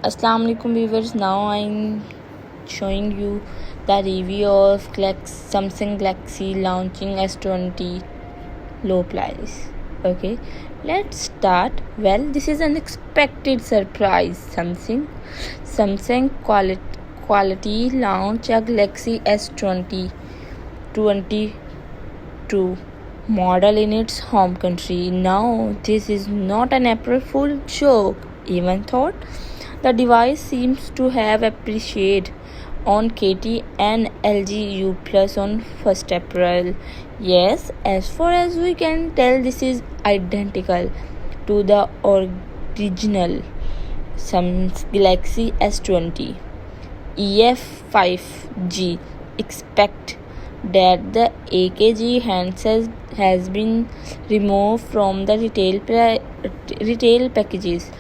Assalamu alaikum viewers. Now I'm showing you the review of Samsung Galaxy launching S20 low price. Okay, let's start. Well, this is an unexpected surprise. Samsung quality launch a Galaxy S20 22 model in its home country. Now this is not an April Fool joke. Even thought the device seems to have appreciated on KT and LGU Plus on 1st April. Yes, as far as we can tell, this is identical to the original Galaxy S20 EF5G. Expect that the AKG handset has been removed from the retail packages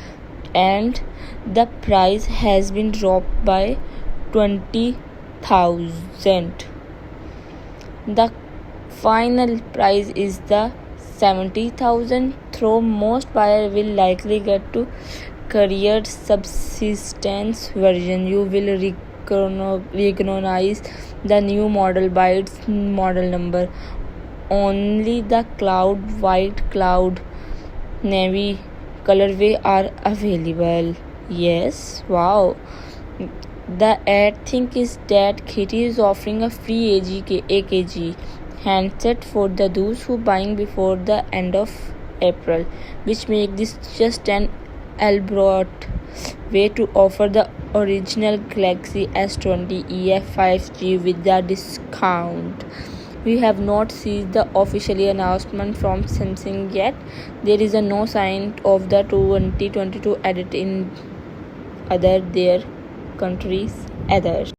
and the price has been dropped by 20,000. The final price is the 70,000, though most buyers will likely get to career subsistence version. You will recognize the new model by its model number. Only the cloud white, cloud navy colorway are available. Yes, wow. The add thing is that Kitty is offering a free AKG handset for those who buying before the end of April, which make this just an elaborate way to offer the original Galaxy S20 EF5G with the discount. We have not seen the official announcement from Samsung yet. There is no sign of the 2022 edit in other their countries either.